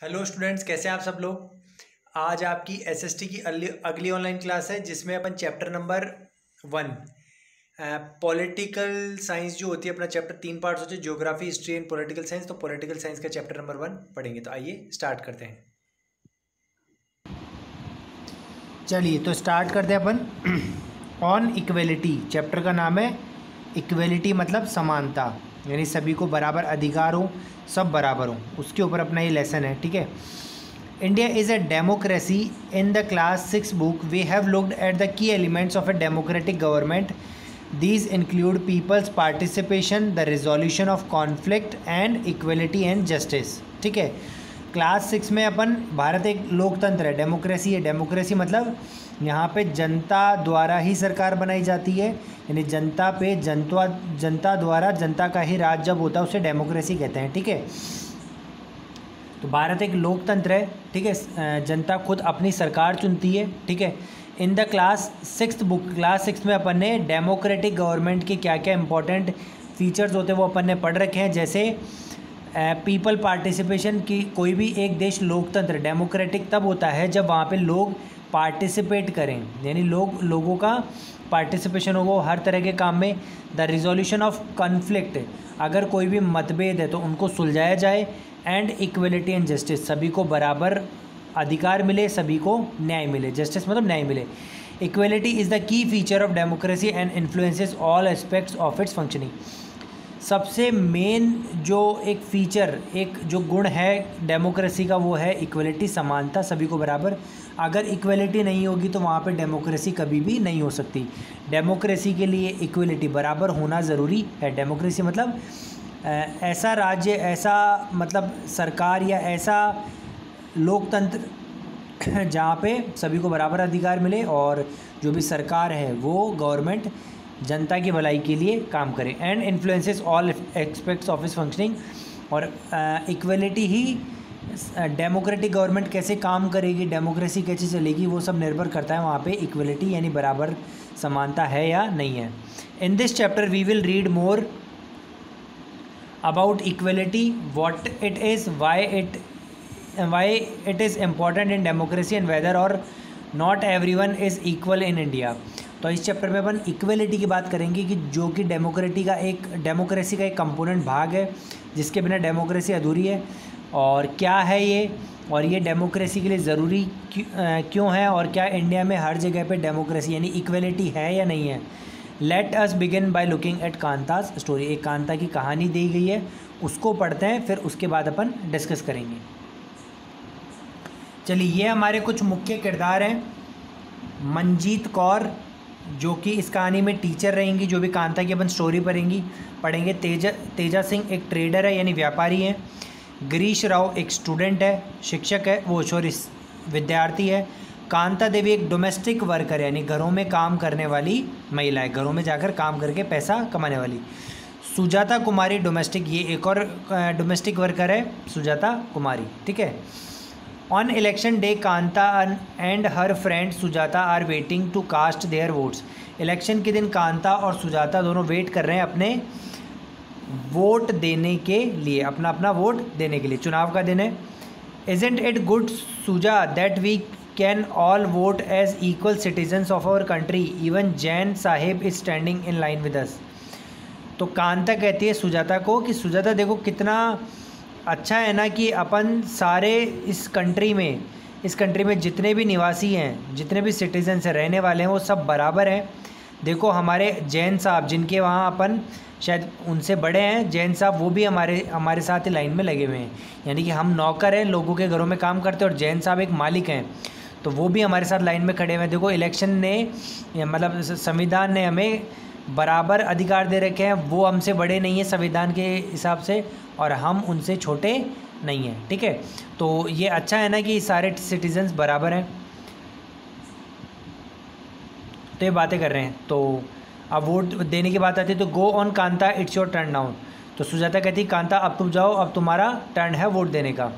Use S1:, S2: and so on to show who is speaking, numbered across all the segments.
S1: Hello students, कैसे हैं आप सब लोग। आज आपकी एसएसटी की अगली ऑनलाइन क्लास है जिसमें अपन चैप्टर नंबर 1 पॉलिटिकल साइंस जो होती है, अपना चैप्टर 3 पार्ट्स होते हैं, geography, history and political science. तो पॉलिटिकल साइंस का चैप्टर नंबर 1 पढ़ेंगे। तो आइए स्टार्ट करते हैं। चलिए तो स्टार्ट करते हैं अपन। ऑन इक्वेलिटी, चैप्टर का नाम है इक्वेलिटी, मतलब समानता, यानी सभी को बराबर अधिकार हो, सब बराबर हो, उसके ऊपर अपना ये लेसन है। ठीक है। India is a democracy. In the class 6 book we have looked at the key elements of a democratic government. These include people's participation, the resolution of conflict and equality and justice. ठीक है। Class 6 में अपन, भारत एक लोकतंत्र है, democracy है। Democracy मतलब यहाँ पे जनता द्वारा ही सरकार बनाई जाती है, यानी जनता पे जनता द्वारा जनता का ही राज जब होता है उसे डेमोक्रेसी कहते हैं। ठीक है। तो भारत एक लोकतंत्र है। ठीक है। जनता खुद अपनी सरकार चुनती है। ठीक है। इन द क्लास 6 बुक, क्लास 6 में अपन ने डेमोक्रेटिक गवर्नमेंट के क्या क्या इंपॉर्टेंट फीचर्स होते हैं वो अपन ने पढ़ रखे हैं। जैसे पीपल पार्टिसिपेशन की, कोई भी एक देश लोकतंत्र डेमोक्रेटिक तब होता है जब वहाँ पे लोग पार्टिसिपेट करें, यानी लोगों का पार्टिसिपेशन होगा हर तरह के काम में। द रिजोल्यूशन ऑफ कॉन्फ्लिक्ट, अगर कोई भी मतभेद है तो उनको सुलझाया जाए। एंड इक्वलिटी एंड जस्टिस, सभी को बराबर अधिकार मिले, सभी को न्याय मिले। जस्टिस मतलब न्याय मिले। Equality is the key feature of democracy and influences all aspects of its functioning. सबसे मेन जो एक फीचर, एक जो गुण है डेमोक्रेसी का, वो है इक्वलिटी, समानता, सभी को बराबर। अगर इक्वलिटी नहीं होगी तो वहाँ पे डेमोक्रेसी कभी भी नहीं हो सकती। डेमोक्रेसी के लिए इक्वलिटी, बराबर होना ज़रूरी है। डेमोक्रेसी मतलब ऐसा राज्य, ऐसा मतलब सरकार या ऐसा लोकतंत्र जहाँ पे सभी को बराबर अधिकार मिले और जो भी सरकार है वो गवर्नमेंट जनता की भलाई के लिए काम करे। And influences all aspects of इस फंक्शनिंग, और इक्वलिटी ही डेमोक्रेटिक गवर्नमेंट कैसे काम करेगी, डेमोक्रेसी कैसे चलेगी, वो सब निर्भर करता है वहाँ पे इक्वलिटी यानी बराबर समानता है या नहीं है। In this chapter we will read more about equality, what it is, why it is important in democracy and whether or not everyone is equal in India. तो इस चैप्टर में अपन इक्वलिटी की बात करेंगे कि जो कि डेमोक्रेसी का एक कंपोनेंट भाग है, जिसके बिना डेमोक्रेसी अधूरी है। और क्या है ये, और ये डेमोक्रेसी के लिए ज़रूरी क्यों है, और क्या इंडिया में हर जगह पे डेमोक्रेसी यानी इक्वलिटी है या नहीं है। Let us begin by looking at Kanta's story. एक कांता की कहानी दी गई है, उसको पढ़ते हैं, फिर उसके बाद अपन डिस्कस करेंगे। चलिए, ये हमारे कुछ मुख्य किरदार हैं। मंजीत कौर जो कि इस कहानी में टीचर रहेंगी, जो भी कांता की अपन स्टोरी पढ़ेंगे। तेजा सिंह एक ट्रेडर है यानी व्यापारी है। गिरीश राव एक स्टूडेंट है, शिक्षक है, वो सॉरी विद्यार्थी है। कांता देवी एक डोमेस्टिक वर्कर है, यानी घरों में काम करने वाली महिला है, घरों में जाकर काम करके पैसा कमाने वाली। सुजाता कुमारी डोमेस्टिक, ये एक और डोमेस्टिक वर्कर है, सुजाता कुमारी। ठीक है। On election day Kanta and her friend Sujata are waiting to cast their votes. Election के दिन कांता और सुजाता दोनों वेट कर रहे हैं अपने वोट देने के लिए, अपना अपना वोट देने के लिए। चुनाव का दिन है। Isn't it good Suja that we can all vote as equal citizens of our country, even Jain sahib is standing in line with us. तो कांता कहती है सुजाता को कि सुजाता देखो कितना अच्छा है ना कि अपन सारे इस कंट्री में जितने भी निवासी हैं, जितने भी सिटीजन्स हैं, रहने वाले हैं, वो सब बराबर हैं। देखो हमारे जैन साहब, जिनके वहाँ अपन शायद उनसे बड़े हैं, जैन साहब, वो भी हमारे साथ ही लाइन में लगे हुए हैं। यानी कि हम नौकर हैं, लोगों के घरों में काम करते हैं, और जैन साहब एक मालिक हैं, तो वो भी हमारे साथ लाइन में खड़े हुए हैं। देखो इलेक्शन ने, मतलब संविधान ने हमें बराबर अधिकार दे रखे हैं, वो हमसे बड़े नहीं हैं संविधान के हिसाब से, और हम उनसे छोटे नहीं हैं। ठीक है। तो ये अच्छा है ना कि सारे सिटीजन्स बराबर हैं। तो ये बातें कर रहे हैं। तो अब वोट देने की बात आती है, तो go on Kanta, it's your turn now. तो सुजाता कहती है कांता अब तुम जाओ, अब तुम्हारा टर्न है वोट देने का।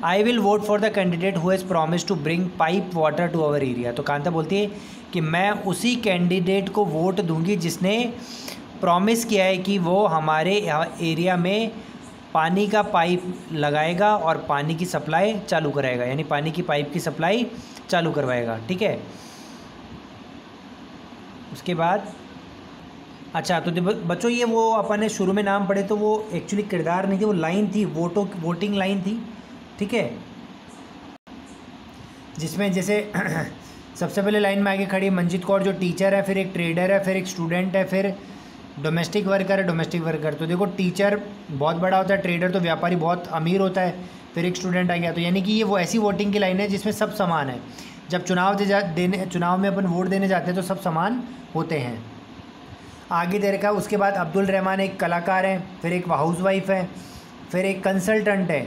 S1: I will vote for the candidate who has promise to bring pipe water to our area. तो कांता बोलती है कि मैं उसी कैंडिडेट को वोट दूंगी जिसने प्रॉमिस किया है कि वो हमारे एरिया में पानी का पाइप लगाएगा और पानी की सप्लाई चालू कराएगा, यानी पानी की पाइप की सप्लाई चालू करवाएगा। ठीक है, उसके बाद अच्छा तो बच्चों ये वो अपन ने शुरू में नाम पढ़े तो वो एक्चुअली किरदार नहीं थे, वो लाइन थी, वोटिंग लाइन थी। ठीक है, जिसमें जैसे सबसे पहले लाइन में आगे खड़ी मंजीत कौर जो टीचर है, फिर एक ट्रेडर है, फिर एक स्टूडेंट है, फिर डोमेस्टिक वर्कर है, डोमेस्टिक वर्कर। तो देखो टीचर बहुत बड़ा होता है, ट्रेडर तो व्यापारी बहुत अमीर होता है, फिर एक स्टूडेंट आ गया। तो यानी कि ये वो ऐसी वोटिंग की लाइन है जिसमें सब समान है। जब चुनाव में अपन वोट देने जाते हैं तो सब समान होते हैं। आगे दे रखा है, उसके बाद अब्दुल रहमान एक कलाकार है, फिर एक हाउसवाइफ है, फिर एक कंसल्टेंट है,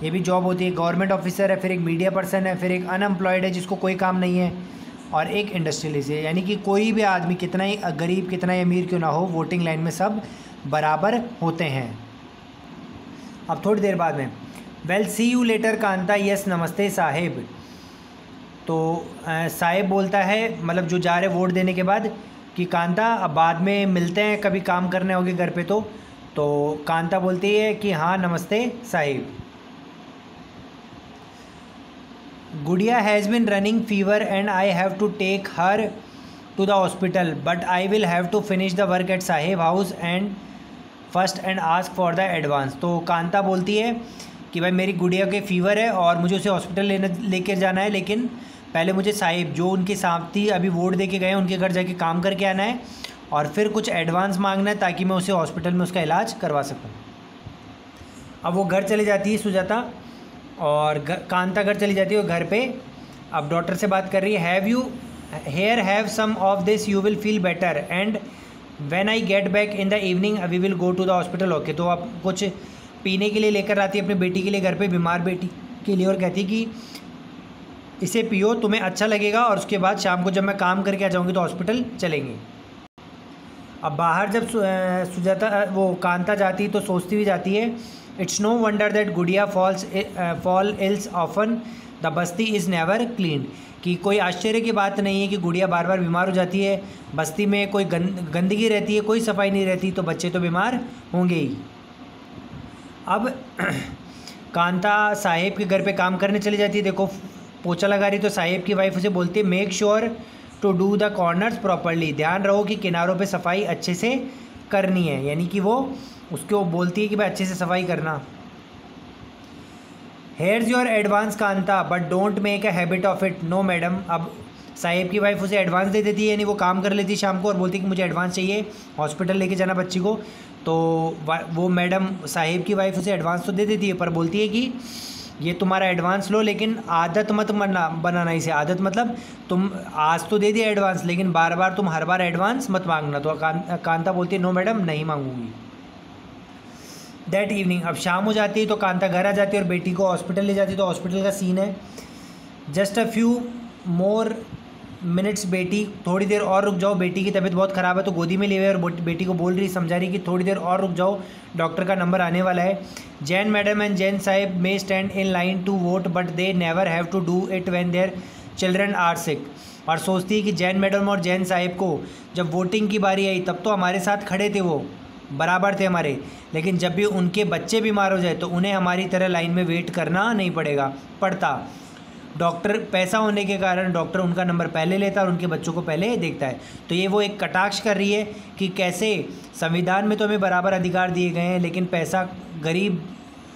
S1: ये भी जॉब होती है, गवर्नमेंट ऑफिसर है, फिर एक मीडिया पर्सन है, फिर एक अनएम्प्लॉयड है जिसको कोई काम नहीं है, और एक इंडस्ट्रियलिस्ट है। यानी कि कोई भी आदमी कितना ही गरीब कितना ही अमीर क्यों ना हो, वोटिंग लाइन में सब बराबर होते हैं। अब थोड़ी देर बाद में well see you later Kanta, yes namaste saheb. तो साहेब बोलता है, मतलब जो जा रहे वोट देने के बाद, कि कांता अब बाद में मिलते हैं, कभी काम करने होगे घर पे। तो कांता बोलती है कि हाँ namaste sahib. Gudiya has been running fever and I have to take her to the hospital, but I will have to finish the work at sahib house and first and ask for the advance. तो कांता बोलती है कि भाई मेरी गुड़िया के फीवर है और मुझे उसे हॉस्पिटल लेकर जाना है, लेकिन पहले मुझे साहिब जो उनकी साथी अभी वोट दे के गए उनके घर जाके काम करके आना है और फिर कुछ एडवांस मांगना है ताकि मैं उसे हॉस्पिटल में उसका इलाज करवा सकूं। अब वो घर चली जाती है सुजाता, और कांता घर चली जाती है घर पे। अब डॉक्टर से बात कर रही है, have you have some of this you will feel better and when I get back in the evening we will go to the hospital. Okay, तो अब कुछ पीने के लिए लेकर आती है अपनी बेटी के लिए घर पे, बीमार बेटी के लिए, और कहती है कि इसे पियो तुम्हें अच्छा लगेगा, और उसके बाद शाम को जब मैं काम करके आ जाऊँगी तो हॉस्पिटल चलेंगे। अब बाहर जब सुजाता वो कांता जाती तो सोचती हुई जाती है, इट्स नो वंडर दैट गुड़िया fall ills often the Basti is never clean. कि कोई आश्चर्य की बात नहीं है कि गुड़िया बार बार बीमार हो जाती है, बस्ती में कोई गंदगी रहती है, कोई सफाई नहीं रहती, तो बच्चे तो बीमार होंगे ही। अब कांता साहेब के घर पे काम करने चली जाती है। देखो पोछा लगा रही, तो साहेब की वाइफ उसे बोलती है make sure to do the corners properly, ध्यान रहो कि किनारों पे सफाई अच्छे से करनी है। यानी कि वो उसको बोलती है कि भाई अच्छे से सफाई करना। Here's your advance Kanta but don't make a habit of it. No madam. अब साहेब की वाइफ उसे एडवांस दे देती है, यानी वो काम कर लेती है शाम को और बोलती है कि मुझे एडवांस चाहिए, हॉस्पिटल लेके जाना बच्ची को। तो वो मैडम साहेब की वाइफ उसे एडवांस तो दे देती है, पर बोलती है कि ये तुम्हारा एडवांस लो, लेकिन आदत मत बनाना इसे। आदत मतलब तुम आज तो दे दिया एडवांस, लेकिन बार बार तुम हर बार एडवांस मत मांगना। तो कांता बोलती है नो मैडम, नहीं मांगूंगी। दैट इवनिंग, अब शाम हो जाती है तो कांता घर आ जाती है और बेटी को हॉस्पिटल ले जाती है। तो हॉस्पिटल का सीन है, just a few more minutes, बेटी थोड़ी देर और रुक जाओ, बेटी की तबीयत बहुत ख़राब है। तो गोदी में ले हुए और बेटी को बोल रही, समझा रही कि थोड़ी देर और रुक जाओ, डॉक्टर का नंबर आने वाला है। Jain madam and Jain sahib may stand in line to vote but they never have to do it when their children are sick. और सोचती है कि जैन मैडम और जैन साहिब को जब वोटिंग की बारी आई तब तो हमारे साथ खड़े थे, वो बराबर थे हमारे, लेकिन जब भी उनके बच्चे बीमार हो जाए तो उन्हें हमारी तरह लाइन में वेट करना नहीं पड़ता। डॉक्टर पैसा होने के कारण डॉक्टर उनका नंबर पहले लेता है और उनके बच्चों को पहले देखता है। तो ये वो एक कटाक्ष कर रही है कि कैसे संविधान में तो हमें बराबर अधिकार दिए गए हैं, लेकिन पैसा गरीब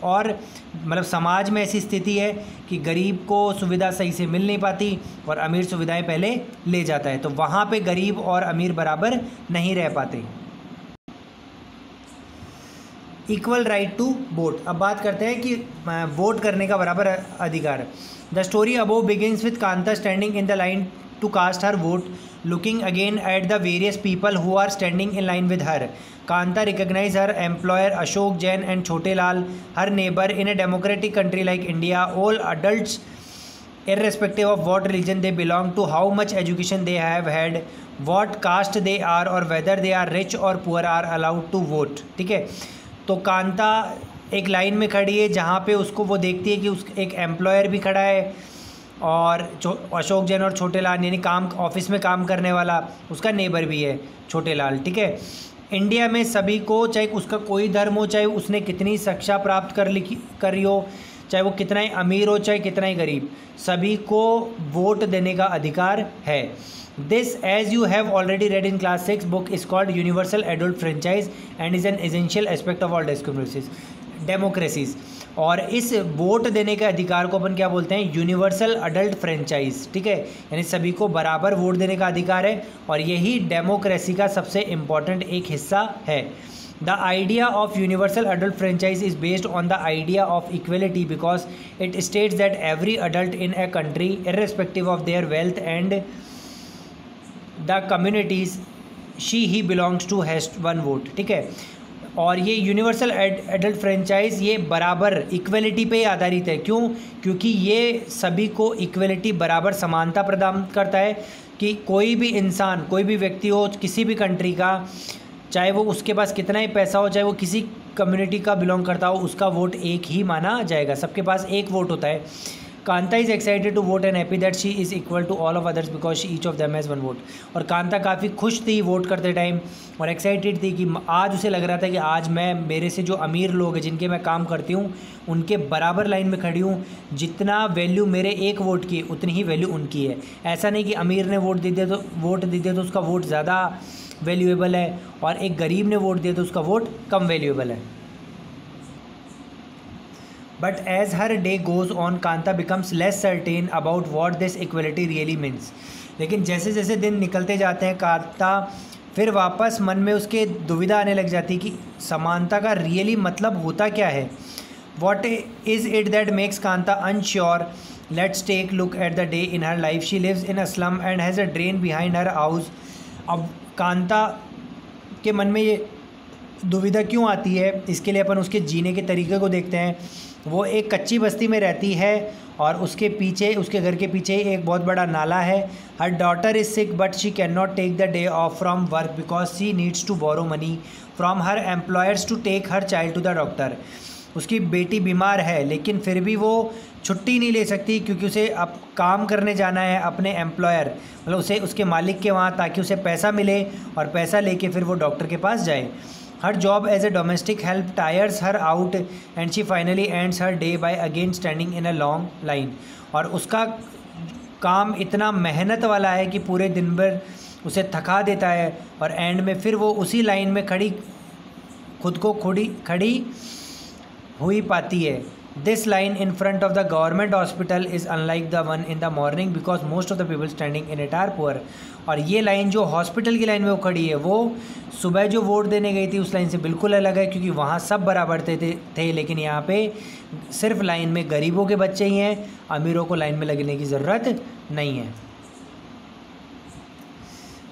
S1: और मतलब समाज में ऐसी स्थिति है कि गरीब को सुविधा सही से मिल नहीं पाती और अमीर सुविधाएं पहले ले जाता है। तो वहाँ पे गरीब और अमीर बराबर नहीं रह पाते। Equal right to vote. अब बात करते हैं कि वोट करने का बराबर अधिकार। The story above begins with Kanta standing in the line to cast her vote, looking again at the various people who are standing in line with her. Kanta recognise her employer Ashok Jain and Chhote Lal, her neighbour in a democratic country like India, all adults irrespective of what religion they belong to, how much education they have had, what caste they are, or whether they are rich or poor are allowed to vote। ठीक है, तो कांता एक line में खड़ी है जहाँ पे उसको वो देखती है कि उस एक एम्प्लॉयर भी खड़ा है और अशोक जैन और छोटे लाल यानी काम ऑफिस में काम करने वाला उसका नेबर भी है छोटे लाल। ठीक है, इंडिया में सभी को, चाहे उसका कोई धर्म हो, चाहे उसने कितनी शिक्षा प्राप्त करी हो, चाहे वो कितना ही अमीर हो, चाहे कितना ही गरीब, सभी को वोट देने का अधिकार है। This, as you have already read in class 6 book, is called universal adult franchise and is an essential aspect of all democracies. और इस वोट देने के अधिकार को अपन क्या बोलते हैं? यूनिवर्सल अडल्ट फ्रेंचाइज, ठीक है, यानी सभी को बराबर वोट देने का अधिकार है, और यही डेमोक्रेसी का सबसे इम्पॉर्टेंट एक हिस्सा है। The idea of universal adult franchise is based on the idea of equality because it states that every adult in a country irrespective of their wealth and the communities she he belongs to has one vote, ठीक है। और ये universal adult franchise ये बराबर equality पे आधारित है। क्यों? क्योंकि ये सभी को इक्वलिटी, बराबर समानता प्रदान करता है कि कोई भी इंसान, कोई भी व्यक्ति हो किसी भी कंट्री का, चाहे वो उसके पास कितना ही पैसा हो, चाहे वो किसी कम्युनिटी का बिलोंग करता हो, उसका वोट एक ही माना जाएगा, सबके पास एक वोट होता है। Kanta is excited to vote and happy that she is equal to all of others because each of them has one vote. और कांता काफ़ी खुश थी वोट करते टाइम और एक्साइटेड थी कि आज उसे लग रहा था कि आज मैं, मेरे से जो अमीर लोग हैं जिनके मैं काम करती हूँ, उनके बराबर लाइन में खड़ी हूँ। जितना वैल्यू मेरे एक वोट की उतनी ही वैल्यू उनकी है। ऐसा नहीं कि अमीर ने वोट दे दिया तो उसका वोट ज़्यादा वैल्यूएबल है और एक गरीब ने वोट दिया तो उसका वोट कम वैल्यूएबल है। But as her day goes on, Kanta becomes less certain about what this equality really means. लेकिन जैसे जैसे दिन निकलते जाते हैं, कांता फिर वापस मन में उसके दुविधा आने लग जाती कि समानता का रियली मतलब होता क्या है। What is it that makes Kanta unsure? Let's take a look at the day in her life. She lives in a slum and has a drain behind her house. अब कांता के मन में ये दुविधा क्यों आती है, इसके लिए अपन उसके जीने के तरीके को देखते हैं। वो एक कच्ची बस्ती में रहती है और उसके पीछे, उसके घर के पीछे एक बहुत बड़ा नाला है। Her daughter is sick but she can not take the day off from work because she needs to borrow money from her employers to take her child to the doctor. उसकी बेटी बीमार है लेकिन फिर भी वो छुट्टी नहीं ले सकती क्योंकि उसे अब काम करने जाना है अपने एम्प्लॉयर, मतलब उसे उसके मालिक के वहाँ, ताकि उसे पैसा मिले और पैसा लेके फिर वो डॉक्टर के पास जाए। Her job as a domestic help tires her out and she finally ends her day by again standing in a long line. और उसका काम इतना मेहनत वाला है कि पूरे दिन भर उसे थका देता है और एंड में फिर वो उसी लाइन में खुद को खड़ी हुई पाती है। This line in front of the government hospital is unlike the one in the morning because most of the people standing in it are poor. और ये लाइन जो हॉस्पिटल की लाइन में वो खड़ी है, वो सुबह जो वोट देने गई थी उस लाइन से बिल्कुल अलग है क्योंकि वहाँ सब बराबर थे लेकिन यहाँ पे सिर्फ लाइन में गरीबों के बच्चे ही हैं, अमीरों को लाइन में लगने की ज़रूरत नहीं है।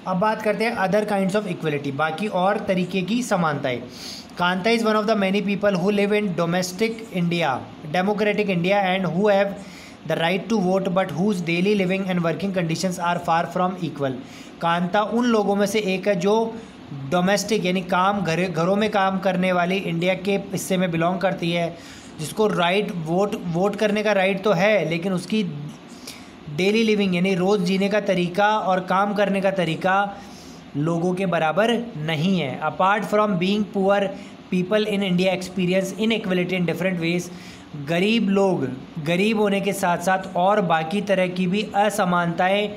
S1: अब बात करते हैं अदर काइंड्स ऑफ इक्वलिटी, बाकी और तरीके की समानताएं। Kanta is one of the many people who live in democratic India and who have the right to vote but whose daily living and working conditions are far from equal. Kanta उन लोगों में से एक है जो डोमेस्टिक यानी घरों में काम करने वाली इंडिया के हिस्से में बिलोंग करती है, जिसको वोट करने का राइट तो है लेकिन उसकी डेली लिविंग यानी रोज़ जीने का तरीका और काम करने का तरीका लोगों के बराबर नहीं है। Apart from being poor, people in India experience inequality in different ways. गरीब लोग गरीब होने के साथ साथ और बाकी तरह की भी असमानताएं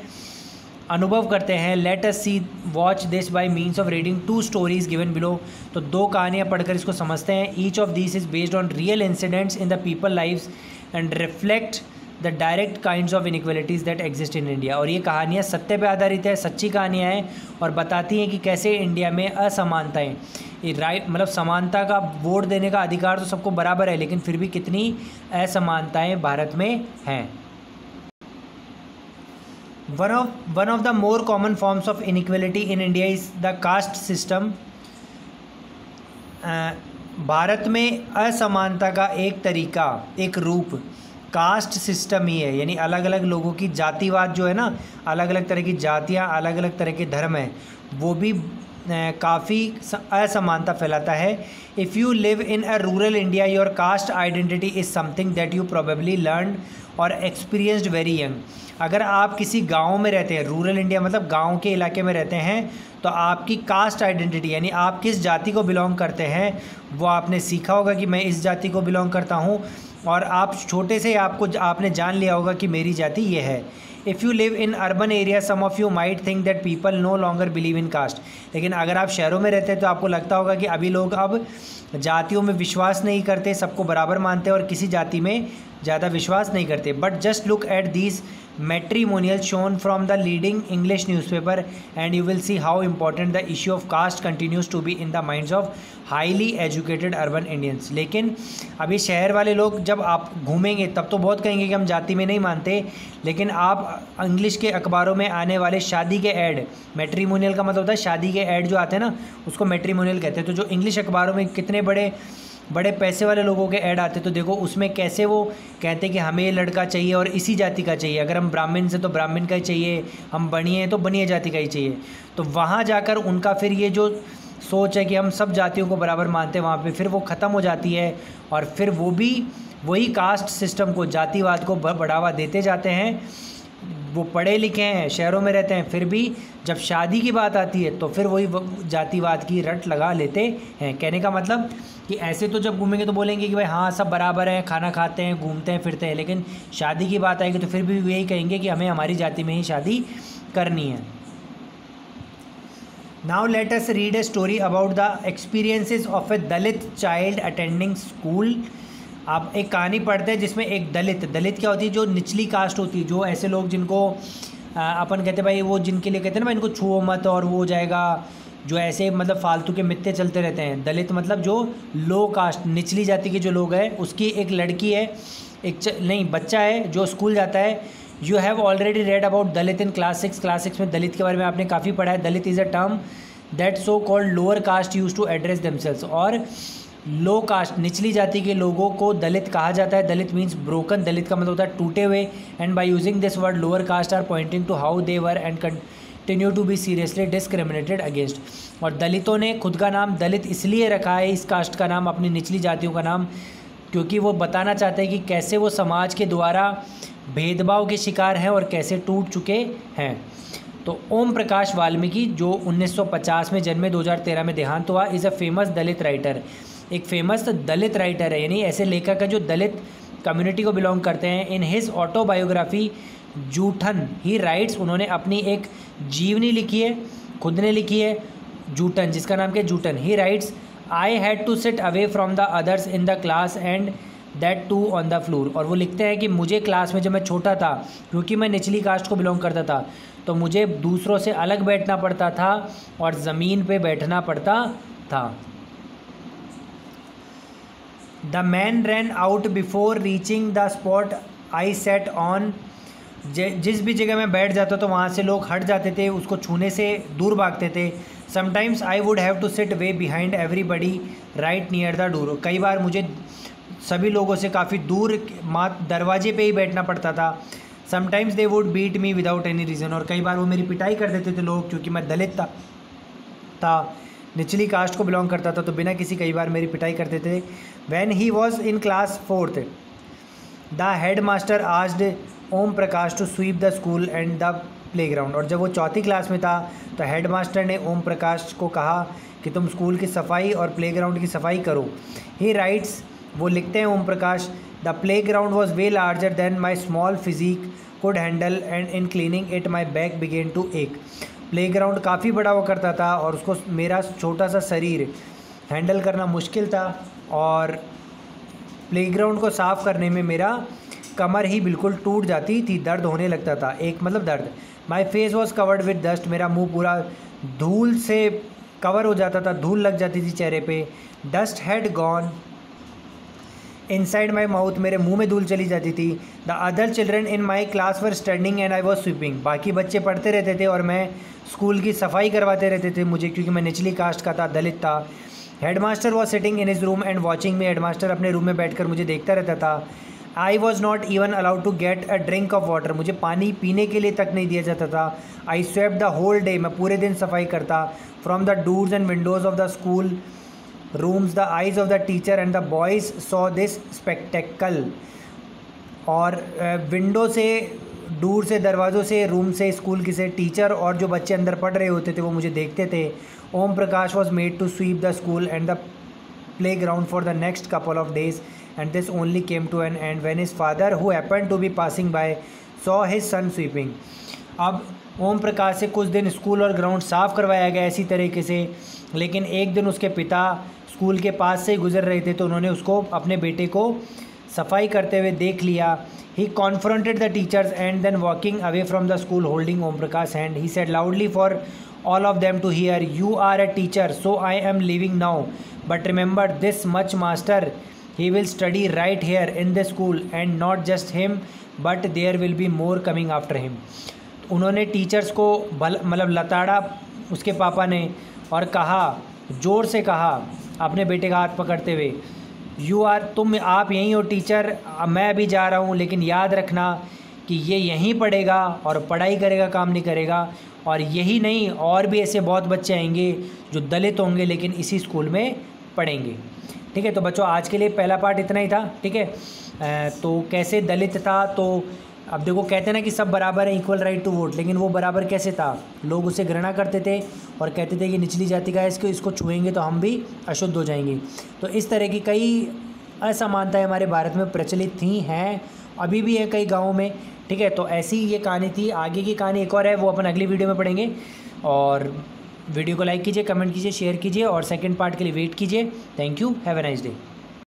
S1: अनुभव करते हैं। Let us see watch this by means of reading 2 stories given below. तो 2 कहानियाँ पढ़कर इसको समझते हैं। Each of this is based on real incidents in the people lives and reflect the direct kinds of inequalities that exist in India. और ये कहानियाँ सत्य पे आधारित है, सच्ची कहानियाँ हैं और बताती हैं कि कैसे इंडिया में असमानताएं, ये राइट मतलब समानता का वोट देने का अधिकार तो सबको बराबर है लेकिन फिर भी कितनी असमानताएं भारत में हैं। One of the more common forms of inequality in India is the caste system. Bharat में असमानता का एक तरीका, एक रूप कास्ट सिस्टम ही है, यानी अलग अलग लोगों की जातिवाद जो है ना, अलग अलग तरह की जातियाँ, अलग अलग तरह के धर्म हैं, वो भी काफ़ी असमानता फैलाता है। If you live in a rural India your cast identity is something that you probably learn और एक्सपीरियंस्ड वेरी यंग। अगर आप किसी गांव में रहते हैं, रूरल इंडिया मतलब गांव के इलाके में रहते हैं, तो आपकी कास्ट आइडेंटिटी यानी आप किस जाति को बिलोंग करते हैं वो आपने सीखा होगा कि मैं इस जाति को बिलोंग करता हूँ, और आप छोटे से आपने जान लिया होगा कि मेरी जाति ये है। If you live in urban area some of you might think that people no longer believe in caste. लेकिन अगर आप शहरों में रहते हैं तो आपको लगता होगा कि अभी लोग अब जातियों में विश्वास नहीं करते, सबको बराबर मानते हैं और किसी जाति में ज़्यादा विश्वास नहीं करते। But just look at these matrimonial shown from the leading English newspaper and you will see how important the issue of caste continues to be in the minds of highly educated urban Indians। लेकिन अभी शहर वाले लोग जब आप घूमेंगे तब तो बहुत कहेंगे कि हम जाति में नहीं मानते, लेकिन आप इंग्लिश के अखबारों में आने वाले शादी के ऐड, मैट्रीमोनियल का मतलब होता है शादी के ऐड जो आते हैं ना, उसको मैट्रीमोनियल कहते हैं। तो जो इंग्लिश अखबारों में कितने बड़े बड़े पैसे वाले लोगों के ऐड आते, तो देखो उसमें कैसे वो कहते हैं कि हमें लड़का चाहिए और इसी जाति का चाहिए, अगर हम ब्राह्मण से तो ब्राह्मण का ही चाहिए, हम बनिए हैं तो बनिए जाति का ही चाहिए। तो वहाँ जाकर उनका फिर ये जो सोच है कि हम सब जातियों को बराबर मानते हैं, वहाँ पे फिर वो ख़त्म हो जाती है और फिर वो भी वही कास्ट सिस्टम को, जातिवाद को बढ़ावा देते जाते हैं। वो पढ़े लिखे हैं, शहरों में रहते हैं, फिर भी जब शादी की बात आती है तो फिर वही जातिवाद की रट लगा लेते हैं। कहने का मतलब कि ऐसे तो जब घूमेंगे तो बोलेंगे कि भाई हाँ सब बराबर हैं, खाना खाते हैं, घूमते हैं, फिरते हैं, लेकिन शादी की बात आएगी तो फिर भी यही कहेंगे कि हमें हमारी जाति में ही शादी करनी है। Now let us read a story about the experiences of A Dalit child attending school. आप एक कहानी पढ़ते हैं जिसमें एक दलित क्या होती है, जो निचली कास्ट होती है, जो ऐसे लोग जिनको अपन कहते हैं भाई वो जिनके लिए कहते हैं ना भाई इनको छुओ मत और वो हो जाएगा, जो ऐसे मतलब फालतू के मिथ्ये चलते रहते हैं। दलित मतलब जो लो कास्ट, निचली जाति के जो लोग हैं, उसकी एक लड़की है, बच्चा है जो स्कूल जाता है। You have already read about Dalit in class 6 में दलित के बारे में आपने काफ़ी पढ़ा है। Dalit is a term that so called lower caste use to address themselves. और लो कास्ट निचली जाति के लोगों को दलित कहा जाता है। दलित मीन्स ब्रोकन, दलित का मतलब होता है टूटे हुए। And by using this word lower caste are pointing to how they were and continue to be seriously discriminated against. और दलितों ने खुद का नाम दलित इसलिए रखा है, इस कास्ट का नाम, अपनी निचली जातियों का नाम, क्योंकि वो बताना चाहते हैं कि कैसे वो समाज के द्वारा भेदभाव के शिकार हैं और कैसे टूट चुके हैं। तो ओम प्रकाश वाल्मीकि जो 1950 में जन्मे, 2013 में देहांत हुआ, is a famous Dalit writer. एक फेमस दलित राइटर है, यानी ऐसे लेखक है जो दलित कम्युनिटी को बिलोंग करते हैं। In his autobiography Joothan he writes, उन्होंने अपनी एक जीवनी लिखी है, खुद ने लिखी है, जूठन, जिसका नाम क्या है Joothan. He writes I had to sit away from the others in the class and that too on the floor. और वो लिखते हैं कि मुझे क्लास में जब मैं छोटा था, क्योंकि मैं निचली कास्ट को बिलोंग करता था, तो मुझे दूसरों से अलग बैठना पड़ता था और ज़मीन पे बैठना पड़ता था। The man ran out before reaching the spot I set on. जिस भी जगह मैं बैठ जाता तो वहाँ से लोग हट जाते थे, उसको छूने से दूर भागते थे। Sometimes I would have to sit way behind everybody right near the door. कई बार मुझे सभी लोगों से काफ़ी दूर दरवाजे पे ही बैठना पड़ता था। Sometimes they would beat me without any reason. और कई बार वो मेरी पिटाई कर देते थे लोग, क्योंकि मैं दलित था, निचली कास्ट को बिलोंग करता था, तो बिना किसी कई बार मेरी पिटाई करते थे। When he was in class 4th the head master asked Om Prakash to sweep the school and the play ground. और जब वो 4th क्लास में था तो हेड मास्टर ने ओम प्रकाश को कहा कि तुम स्कूल की सफाई और प्ले ग्राउंड की सफाई करो। ही राइट्स, वो लिखते हैं Om Prakash, the play ground was way larger than my small physique could handle and in cleaning it my back began to ache. Playground काफ़ी बड़ा हुआ करता था और उसको मेरा छोटा सा शरीर हैंडल करना मुश्किल था, और प्ले ग्राउंड को साफ़ करने में मेरा कमर ही बिल्कुल टूट जाती थी, दर्द होने लगता था, एक मतलब दर्द। My face was covered with dust, मेरा मुंह पूरा धूल से कवर हो जाता था, धूल लग जाती थी चेहरे पे। Dust had gone inside my mouth, मेरे मुंह में धूल चली जाती थी। The other children in my class were studying and I was sweeping, बाकी बच्चे पढ़ते रहते थे और मैं स्कूल की सफाई करवाते रहते थे मुझे, क्योंकि मैं निचली कास्ट का था, दलित था। Headmaster was sitting in his room and watching me, headmaster अपने रूम में बैठकर मुझे देखता रहता था। I was not even allowed to get a drink of water, मुझे पानी पीने के लिए तक नहीं दिया जाता था। आई स्वेप द होल डे, मैं पूरे दिन सफाई करता। From the doors and Windows of the school rooms the eyes of the teacher and the boys saw this spectacle। और विंडो से, दूर से, दरवाज़ों से, रूम से, स्कूल की से टीचर और जो बच्चे अंदर पढ़ रहे होते थे वो मुझे देखते थे। Om Prakash was made to sweep the school and the play ground for the next couple of days and this only came to an end when his father who happened to be passing by saw his son sweeping. अब ओम प्रकाश से कुछ दिन school और ground साफ़ करवाया गया इसी तरीके से, लेकिन एक दिन उसके पिता स्कूल के पास से ही गुजर रहे थे तो उन्होंने उसको, अपने बेटे को सफाई करते हुए देख लिया। He confronted the teachers and then walking away from the school holding Om Prakash hand he said loudly for all of them to hear, you are a teacher, so I am leaving now, but remember this much master, he will study right here in the school and not just him but there will be more coming after him। उन्होंने teachers को मतलब लताड़ा उसके पापा ने और कहा, ज़ोर से कहा अपने बेटे का हाथ पकड़ते हुए, आप यहीं हो टीचर, मैं अभी जा रहा हूँ, लेकिन याद रखना कि ये यहीं पढ़ेगा और पढ़ाई करेगा, काम नहीं करेगा। और यही नहीं, और भी ऐसे बहुत बच्चे आएंगे जो दलित होंगे लेकिन इसी स्कूल में पढ़ेंगे। ठीक है, तो बच्चों आज के लिए पहला पार्ट इतना ही था। ठीक है, तो कैसे दलित था, तो अब देखो कहते हैं ना कि सब बराबर है, इक्वल राइट टू वोट, लेकिन वो बराबर कैसे था? लोग उसे घृणा करते थे और कहते थे कि निचली जाति का है, इसको छुएंगे तो हम भी अशुद्ध हो जाएंगे। तो इस तरह की कई असमानताएं हमारे भारत में प्रचलित थी, हैं, अभी भी है कई गाँवों में। ठीक है, तो ऐसी ये कहानी थी। आगे की कहानी एक और है, वो अपन अगली वीडियो में पढ़ेंगे। और वीडियो को लाइक कीजिए, कमेंट कीजिए, शेयर कीजिए और सेकंड पार्ट के लिए वेट कीजिए। Thank you, have a nice day.